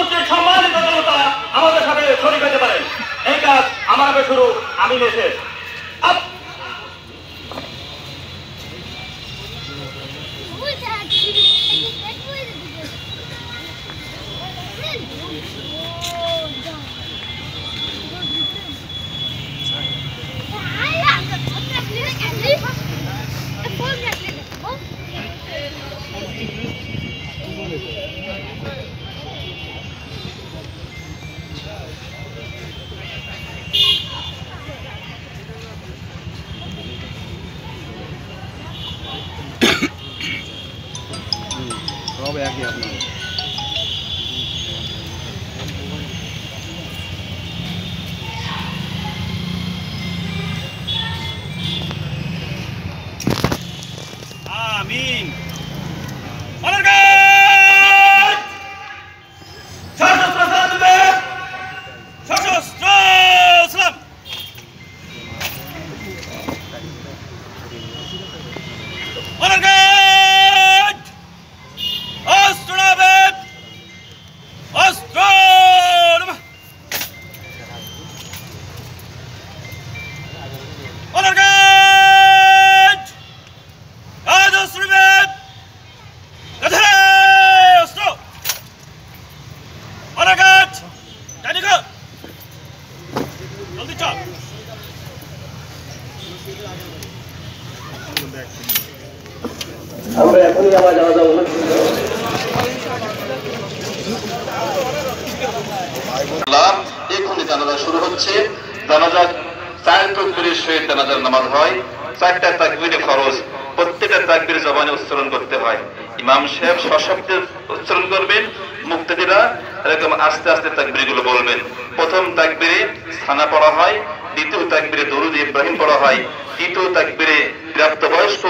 উপস্থিত সম্মানিত জনতা আমাদের সাথে শরীক হতে পারেন। এই কাজ আমার আগে শুরু, আমি নেশে সব একই আপনার। আমিন। আমরা এখনই আমার জানাজা এখনই জানাজা শুরু হচ্ছে। জানাজা 4 তাকবীরের সহিত জানাজার নামাজ হয়। 4টা তাকবীরে ফরজ, প্রত্যেকটা তাকবীর জবানে উচ্চারণ করতে হয়। ইমাম সাহেব সশব্দে উচ্চারণ করবেন, মুক্তাদিরা এরকম আস্তে আস্তে তাকবীরগুলো বলবেন। প্রথম তাকবীরে সানা পড়া হয়, দ্বিতীয় তাকবীরে দরুদ ইব্রাহিম পড়া হয়, তৃতীয় তাকবীরে প্রাপ্তবয়স্ক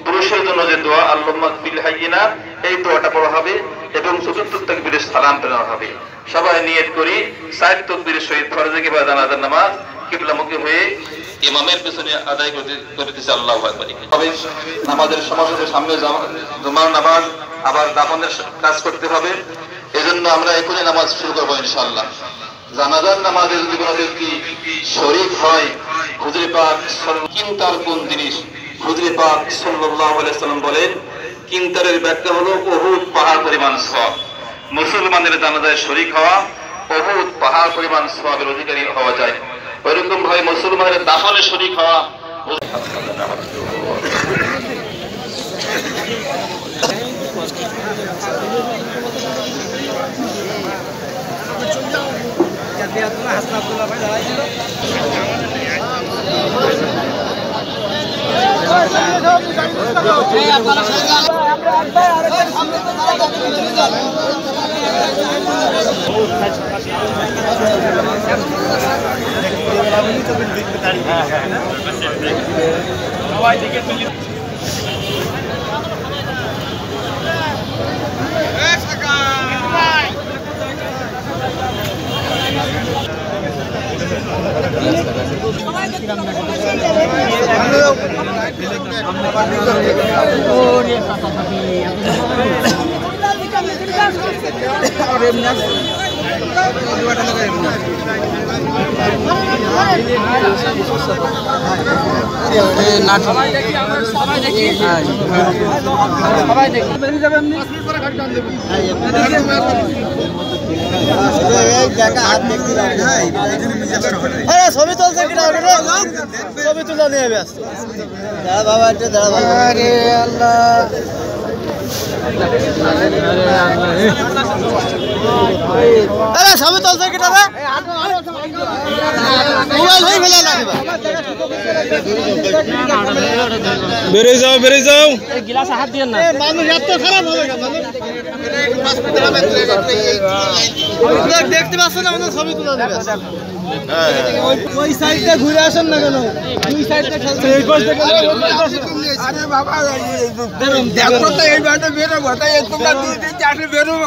পুরুষের জন্য যে দোয়া আল্লাহুম্মা বিল হাইয়িনা, এই দোয়াটা পড়া হবে এবং চতুর্থ তাকবীরে সালাম পড়া হবে। সবাই নিয়ত করি 4 তাকবীরের সহিত ফরজে কিংবা জানাজার নামাজ কিবলামুখী হয়ে ইমামের পেছনে আদায় করতেছে আল্লাহু আকবার। তবে নামাজের সমাজের সামনে জুমার নামাজ আবার দাফনের কাজ করতে হবে। এজন্য আমরা এখনই নামাজ শুরু করব ইনশাআল্লাহ। জানাজার নামাজে যদি কোনো ব্যক্তি শরীক হয়, হুজুর পাক কিনতার কোন জিনিস? হুজুর পাক সাল্লাল্লাহু আলাইহি সাল্লাম বলেন, কিনতারের ব্যাখ্যা হলো উহুদ পাহাড় পরিমাণ সওয়াব। মুসলমানের জানাজায় শরীক হওয়া উহুদ পাহাড় পরিমাণ সওয়াবের অধিকারী হওয়া যায়। ওইরকম ভাবে মুসলমানের দাফনে শরীক হওয়া। সবাই দেখে ছবি তুলছে কিনা ছবি তুলে নিয়ে ব্যস্ত। দাঁড়া বাবা, একটু দাঁড়া বাবা। আরে আল্লাহ, আরে ছবি তুলছে কিনা রে? মোবাইল হয়ে ফেলে লাগবে। বেরিয়ে যাও, বেরিয়ে যাও। গিলাসে হাত দিয়েন না, মানুষ এত খারাপ হবে কেন? দেখতে পাচ্ছেন না, ছবি তুলে দেবে। ওই সাইডটা ঘুরে আসেন না কেন? দুই সাইডটা আরে বাবা, দেখো তো এই বাড়িতে বেরোবো, তাই তোমরা 2-3 চারটে বেরোবো।